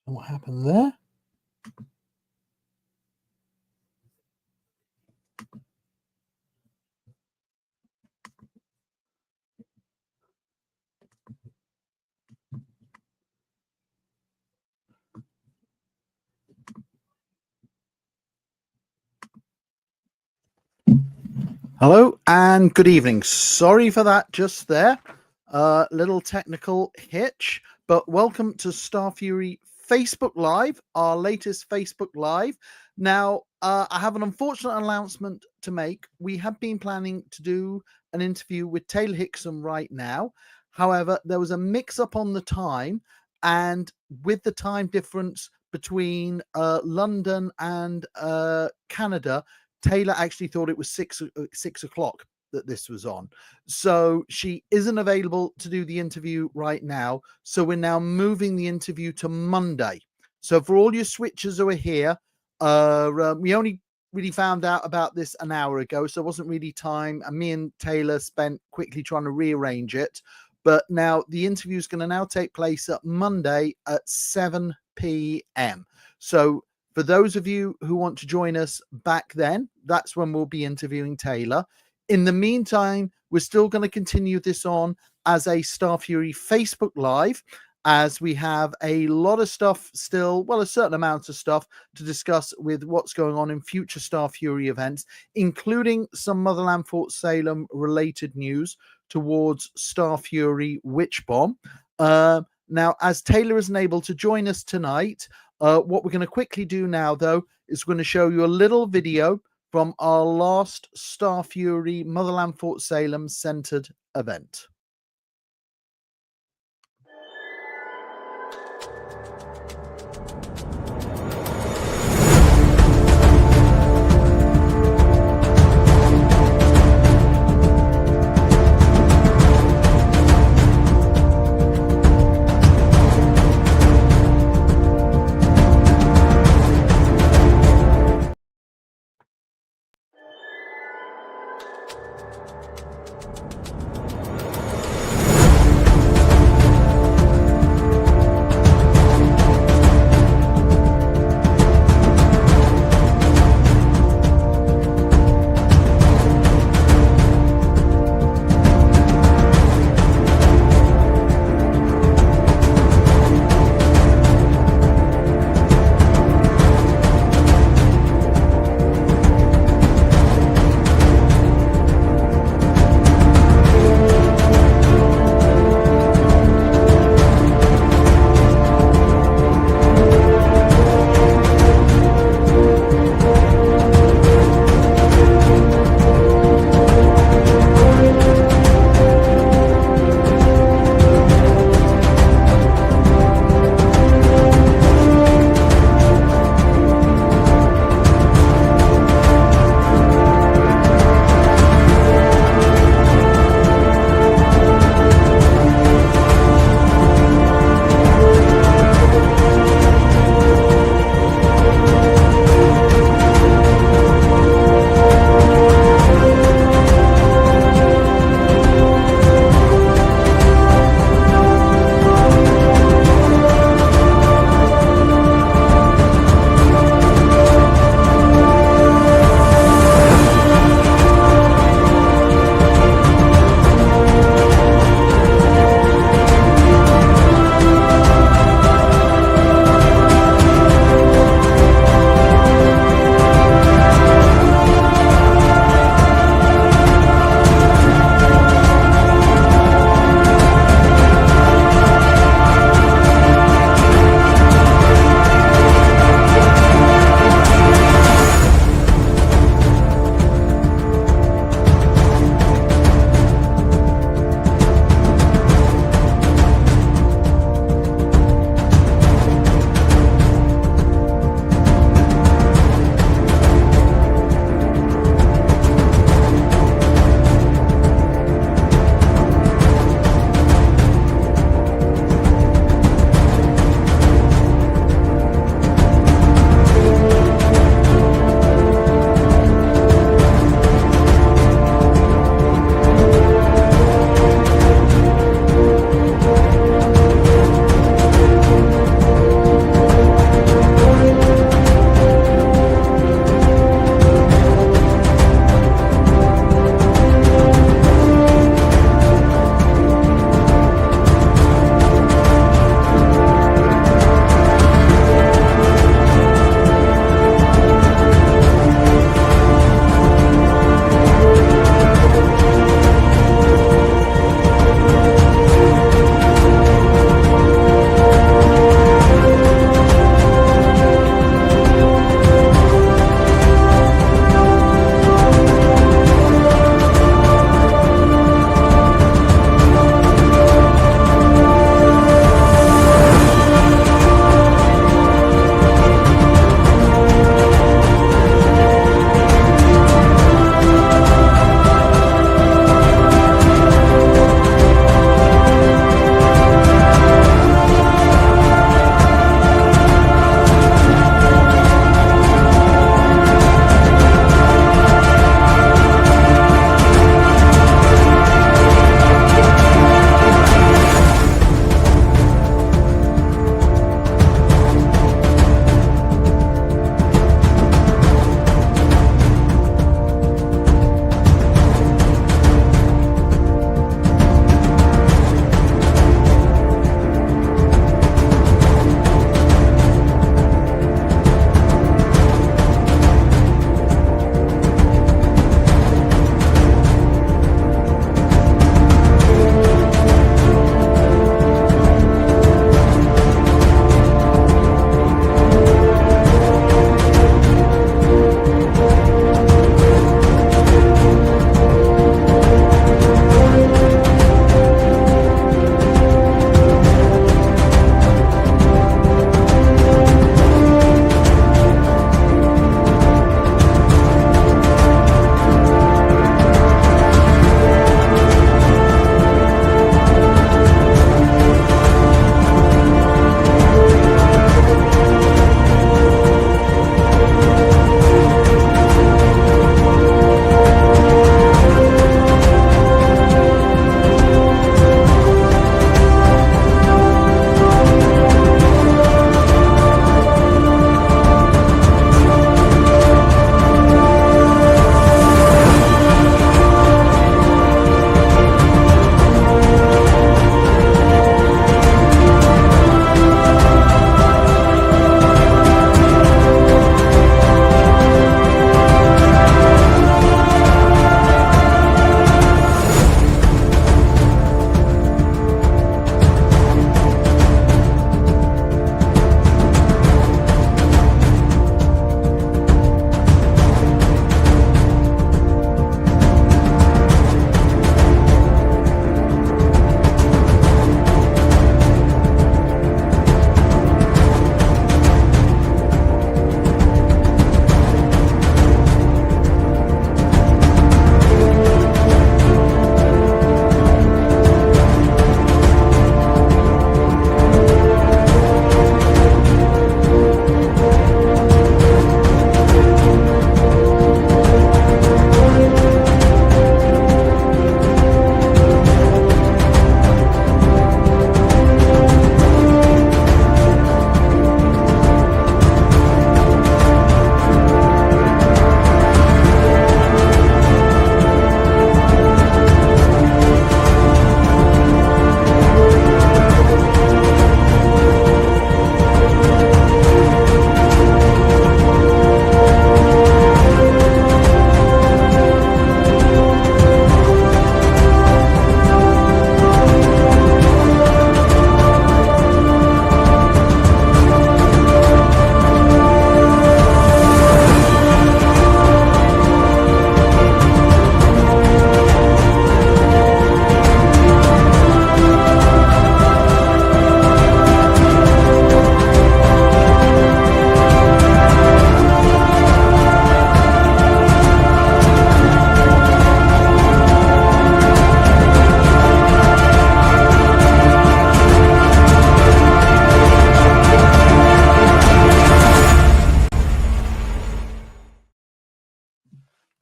What happened there? Hello and good evening. Sorry for that just there. Little technical hitch, but welcome to Starfury Facebook Live, our latest Facebook Live. Now, I have an unfortunate announcement to make. We have been planning to do an interview with Taylor Hickson right now. However, there was a mix-up on the time, and with the time difference between London and Canada, Taylor actually thought it was 6 o'clock that this was on. So she isn't available to do the interview right now. So we're now moving the interview to Monday. So for all your switchers who are here, we only really found out about this an hour ago, so it wasn't really time. And me and Taylor spent quickly trying to rearrange it. But now the interview is going to now take place at Monday at 7 p.m. So for those of you who want to join us back then, that's when we'll be interviewing Taylor. In the meantime, we're still going to continue this on as a Starfury Facebook Live, as we have a lot of stuff still, well, a certain amount of stuff to discuss with what's going on in future Starfury events, including some Motherland Fort Salem related news towards Starfury Witch Bomb. Now, as Taylor isn't able to join us tonight, what we're going to quickly do now, though, is we're going to show you a little video from our last Starfury Motherland Fort Salem centered event.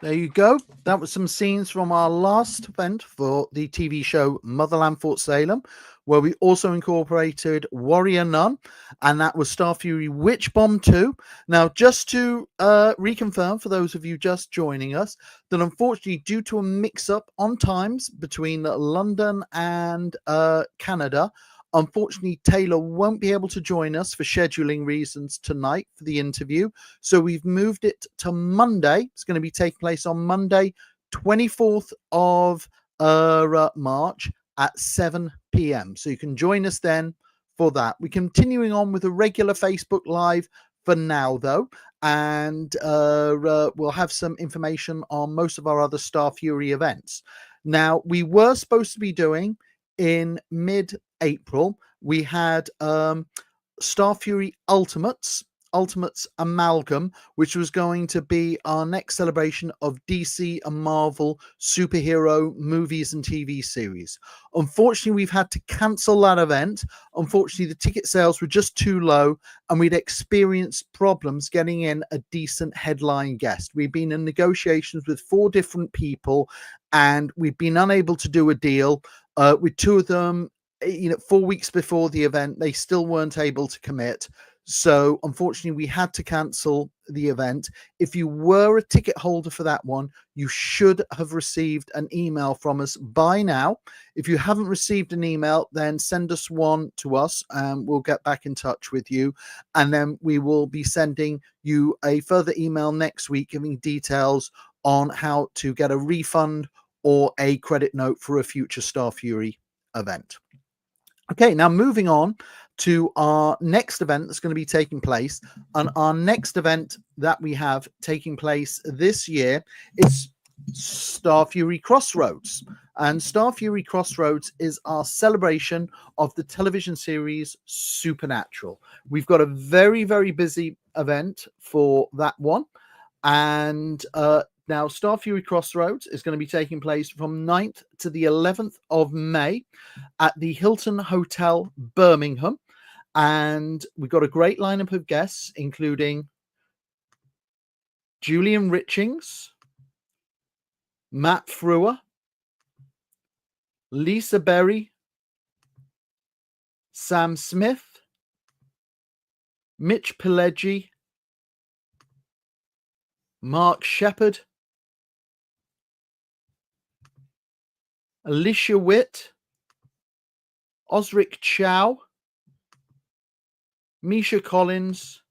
There you go. That was some scenes from our last event for the TV show Motherland Fort Salem, where we also incorporated Warrior Nun, and that was Starfury Witch Bomb 2. Now, just to reconfirm for those of you just joining us, that unfortunately, due to a mix-up on times between London and Canada, unfortunately, Taylor won't be able to join us for scheduling reasons tonight for the interview. So we've moved it to Monday. It's going to be taking place on Monday, 24th of March at 7 p.m. So you can join us then for that. We're continuing on with a regular Facebook Live for now, though. And we'll have some information on most of our other Starfury events. Now, we were supposed to be doing in mid-April, we had Starfury Ultimates Amalgam, which was going to be our next celebration of DC and Marvel superhero movies and TV series. Unfortunately, we've had to cancel that event. Unfortunately, the ticket sales were just too low, and we'd experienced problems getting in a decent headline guest. We've been in negotiations with 4 different people, and we've been unable to do a deal with 2 of them. 4 weeks before the event, they still weren't able to commit. So unfortunately, we had to cancel the event. If you were a ticket holder for that one, you should have received an email from us by now. If you haven't received an email, then send us one to us and we'll get back in touch with you. And then we will be sending you a further email next week giving details on how to get a refund or a credit note for a future Starfury event. Okay, now moving on to our next event that's going to be taking place. And our next event that we have taking place this year is Starfury Crossroads. And Starfury Crossroads is our celebration of the television series Supernatural. We've got a very, very busy event for that one. And now Starfury Crossroads is going to be taking place from 9th to the 11th of May at the Hilton Hotel, Birmingham. And we've got a great lineup of guests, including Julian Richings, Matt Frewer, Lisa Berry, Sam Smith, Mitch Pileggi, Mark Shepard, Alicia Witt, Osric Chow, Misha Collins,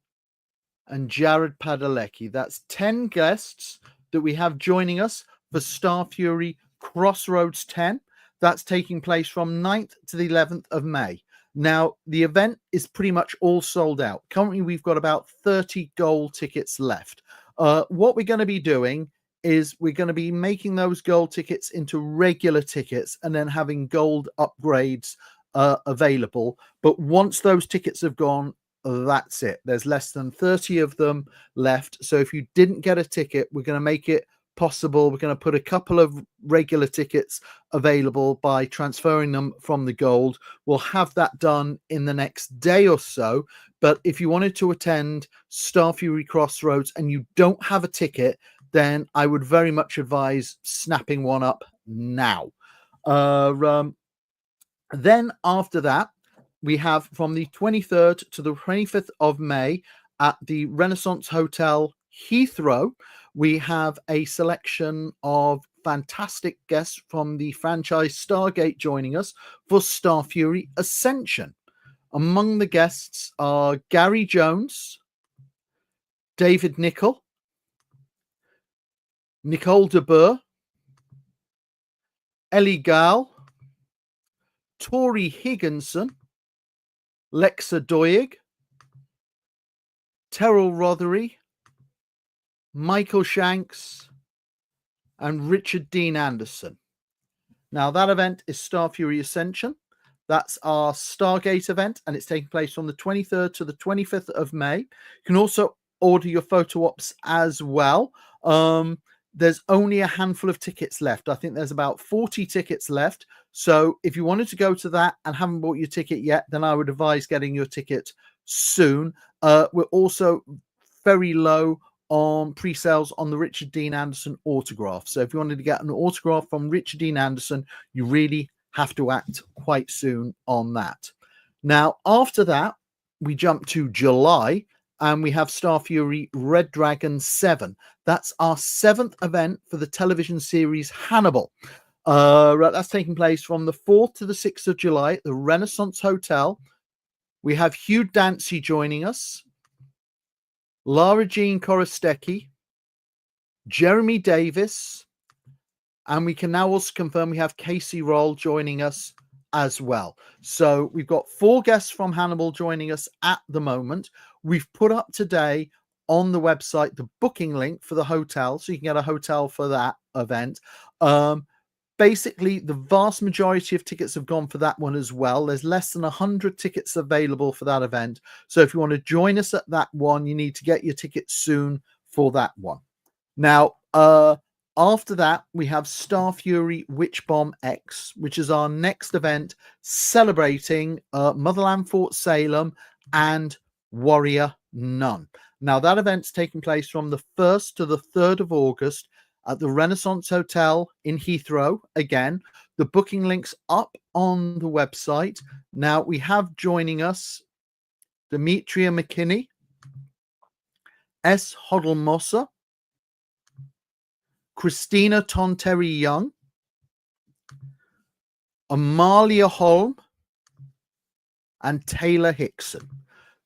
and Jared Padalecki. That's 10 guests that we have joining us for Starfury Crossroads 10. That's taking place from 9th to the 11th of May. Now, the event is pretty much all sold out. Currently, we've got about 30 gold tickets left. What we're going to be doing is we're going to be making those gold tickets into regular tickets and then having gold upgrades available. But once those tickets have gone, that's it. There's less than 30 of them left. So if you didn't get a ticket, we're going to make it possible. We're going to put a couple of regular tickets available by transferring them from the gold. We'll have that done in the next day or so. But if you wanted to attend Starfury Crossroads and you don't have a ticket, then I would very much advise snapping one up now. Then after that, we have from the 23rd to the 25th of May at the Renaissance Hotel, Heathrow, we have a selection of fantastic guests from the franchise Stargate joining us for Starfury Ascension. Among the guests are Gary Jones, David Nichol, Nicole de Boer, Ellie Gall, Tori Higginson, Lexa Doig, Terrell Rothery, Michael Shanks, and Richard Dean Anderson. Now, that event is Starfury Ascension. That's our Stargate event, and it's taking place from the 23rd to the 25th of May. You can also order your photo ops as well. There's only a handful of tickets left. I think there's about 40 tickets left. So if you wanted to go to that and haven't bought your ticket yet, then I would advise getting your ticket soon. We're also very low on pre-sales on the Richard Dean Anderson autograph. So if you wanted to get an autograph from Richard Dean Anderson, you really have to act quite soon on that. Now, after that, we jump to July, and we have Starfury Red Dragon 7. That's our 7th event for the television series Hannibal. That's taking place from the 4th to the 6th of July at the Renaissance Hotel. We have Hugh Dancy joining us, Lara Jean Korostecki, Jeremy Davis, and we can now also confirm we have Casey Roll joining us as well. So we've got 4 guests from Hannibal joining us at the moment. We've put up today on the website the booking link for the hotel, so you can get a hotel for that event. Basically, the vast majority of tickets have gone for that one as well. There's less than 100 tickets available for that event. So if you want to join us at that one, you need to get your tickets soon for that one. Now, after that, we have Starfury Witch Bomb X, which is our next event celebrating Motherland Fort Salem and Warrior Nun. Now, that event's taking place from the 1st to the 3rd of August at the Renaissance Hotel in Heathrow. Again, the booking link's up on the website. Now, we have joining us Demetria McKinney, S. Hoddle-Mossa, Christina Tonteri Young, Amalia Holm, and Taylor Hickson.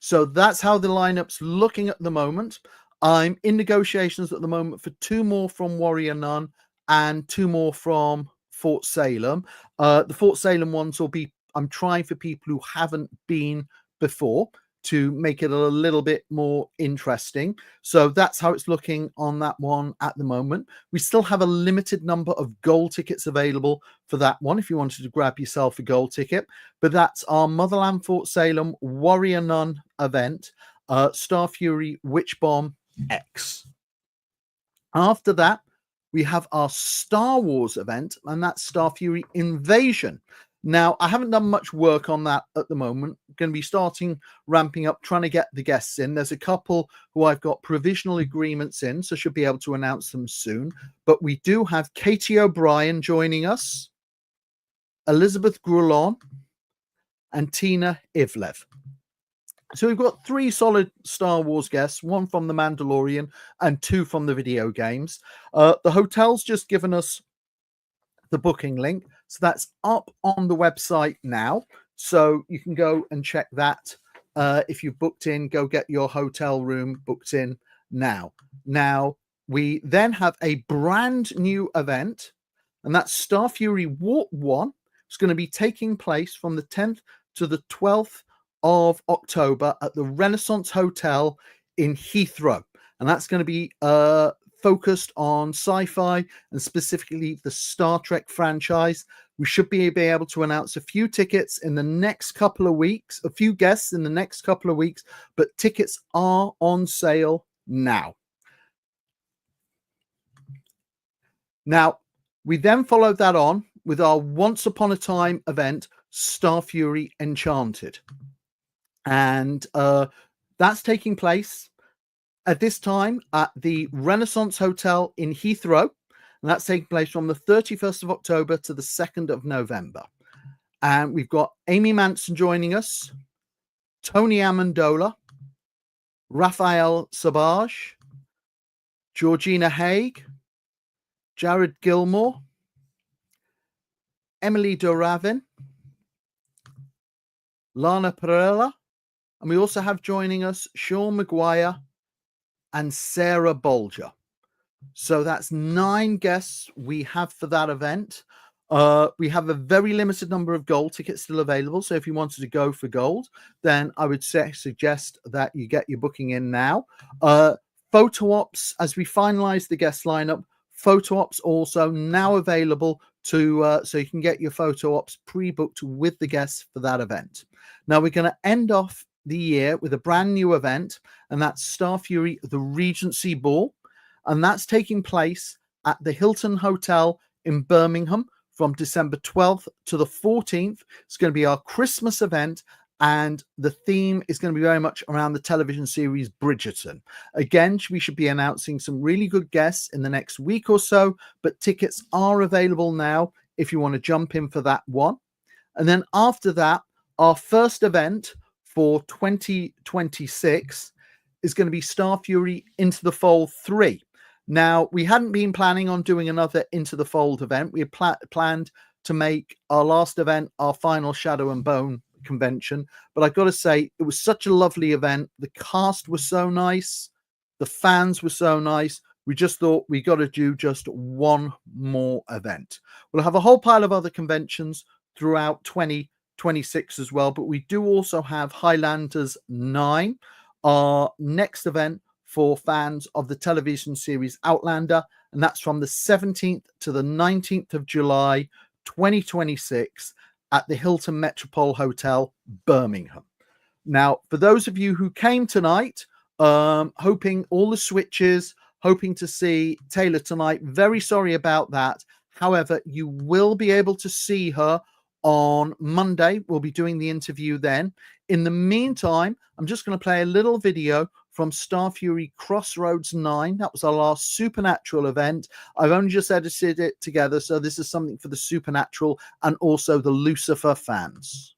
So that's how the lineup's looking at the moment. I'm in negotiations at the moment for 2 more from Warrior Nun and 2 more from Fort Salem. The Fort Salem ones will be, I'm trying for people who haven't been before to make it a little bit more interesting. So that's how it's looking on that one at the moment. We still have a limited number of gold tickets available for that one if you wanted to grab yourself a gold ticket. But that's our Motherland Fort Salem Warrior Nun event, Starfury Witch Bomb X. After that, we have our Star Wars event, and that's Starfury Invasion. Now, I haven't done much work on that at the moment. I'm going to be ramping up, trying to get the guests in. There's a couple who I've got provisional agreements in, so should be able to announce them soon. But we do have Katie O'Brien joining us, Elizabeth Grulon, and Tina Ivlev. So we've got 3 solid Star Wars guests, 1 from The Mandalorian and 2 from the video games. The hotel's just given us the booking link. So that's up on the website now. So you can go and check that. If you've booked in, go get your hotel room booked in now. Now, we then have a brand new event, and that's Starfury Warp 1. It's going to be taking place from the 10th to the 12th of October at the Renaissance Hotel in Heathrow. And that's going to be focused on sci-fi and specifically the Star Trek franchise. We should be able to announce a few tickets in the next couple of weeks, a few guests in the next couple of weeks, but tickets are on sale now. Now, we then followed that on with our Once Upon a Time event, Starfury Enchanted. And that's taking place at this time at the Renaissance Hotel in Heathrow. And that's taking place from the 31st of October to the 2nd of November. And we've got Amy Manson joining us, Tony Amendola, Raphael Sabaj, Georgina Haig, Jared Gilmore, Emily Doravin, Lana Perella, and we also have joining us Sean Maguire and Sarah Bolger. So that's 9 guests we have for that event. We have a very limited number of gold tickets still available. So if you wanted to go for gold, then I would suggest that you get your booking in now. Photo ops, as we finalize the guest lineup, photo ops also now available to so you can get your photo ops pre-booked with the guests for that event. Now we're going to end off the year with a brand new event, and that's Starfury the Regency Ball, and that's taking place at the Hilton Hotel in Birmingham from December 12th to the 14th. It's going to be our Christmas event, and the theme is going to be very much around the television series Bridgerton. Again, we should be announcing some really good guests in the next week or so, but tickets are available now if you want to jump in for that one. And then after that, our first event for 2026 is going to be Starfury Into the Fold 3. Now, we hadn't been planning on doing another Into the Fold event. We had planned to make our last event our final Shadow and Bone convention, but I've got to say, it was such a lovely event. The cast was so nice. The fans were so nice. We just thought we got to do just one more event. We'll have a whole pile of other conventions throughout 2026 as well, but we do also have Highlanders 9, our next event for fans of the television series Outlander, and that's from the 17th to the 19th of July 2026 at the Hilton Metropole Hotel, Birmingham. Now, for those of you who came tonight, hoping all the switches, hoping to see Taylor tonight, very sorry about that. However, you will be able to see her on Monday. We'll be doing the interview then. In the meantime, I'm just going to play a little video from Starfury Crossroads 9. That was our last Supernatural event. I've only just edited it together, so this is something for the Supernatural and also the Lucifer fans.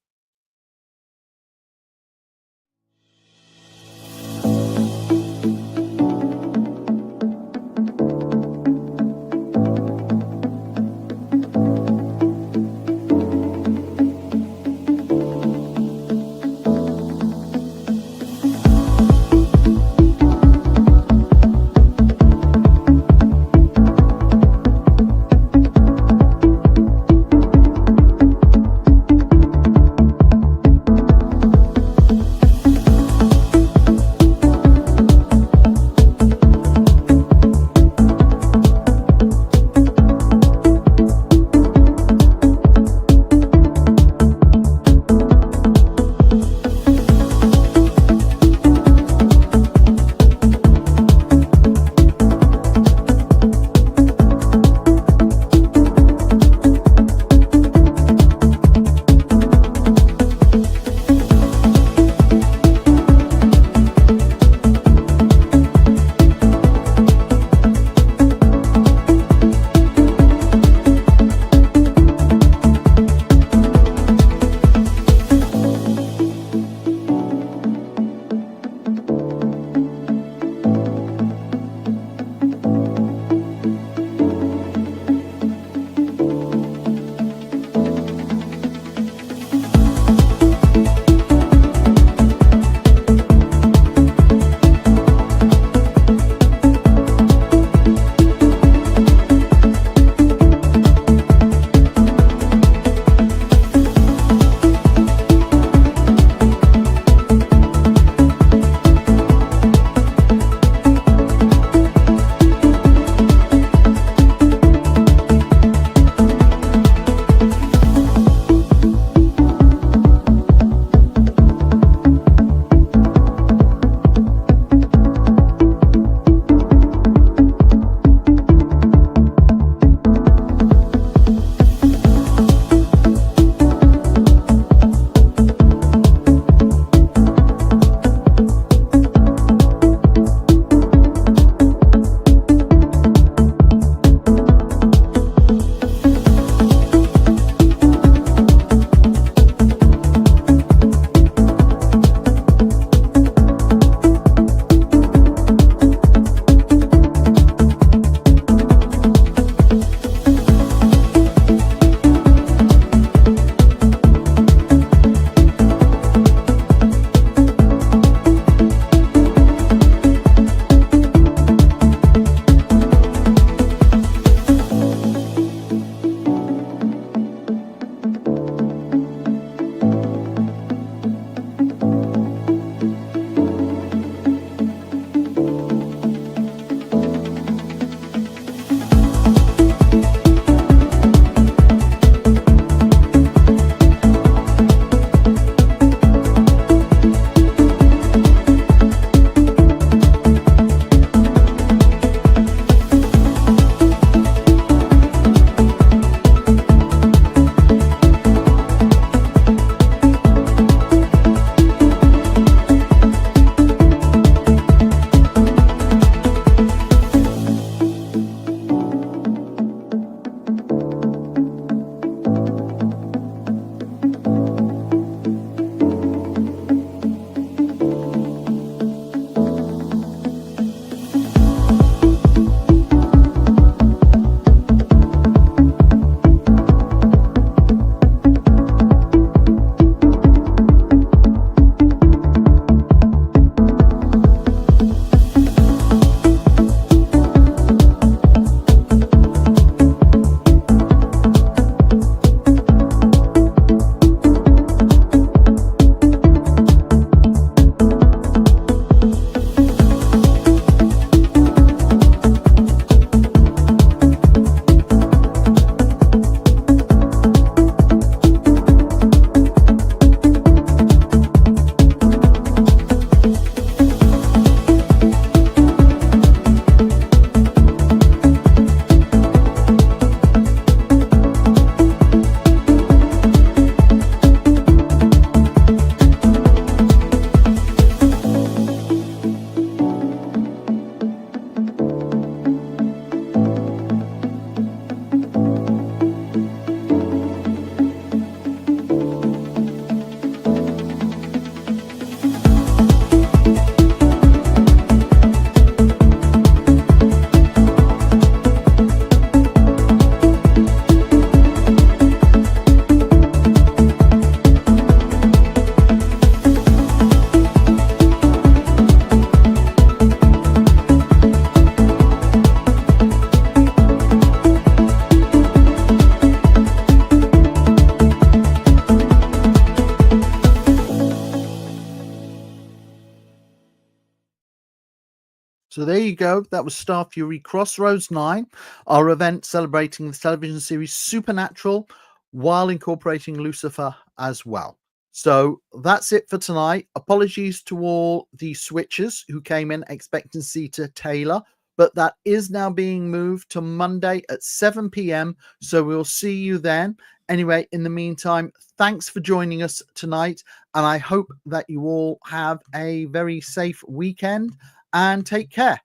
So there you go. That was Starfury Crossroads 9, our event celebrating the television series Supernatural while incorporating Lucifer as well. So that's it for tonight. Apologies to all the switchers who came in expecting to see to Taylor, but that is now being moved to Monday at 7 p.m. So we'll see you then. Anyway, in the meantime, thanks for joining us tonight, and I hope that you all have a very safe weekend and take care.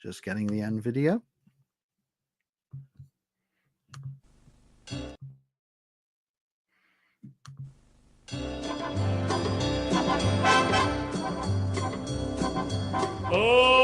Just getting the end video. Oh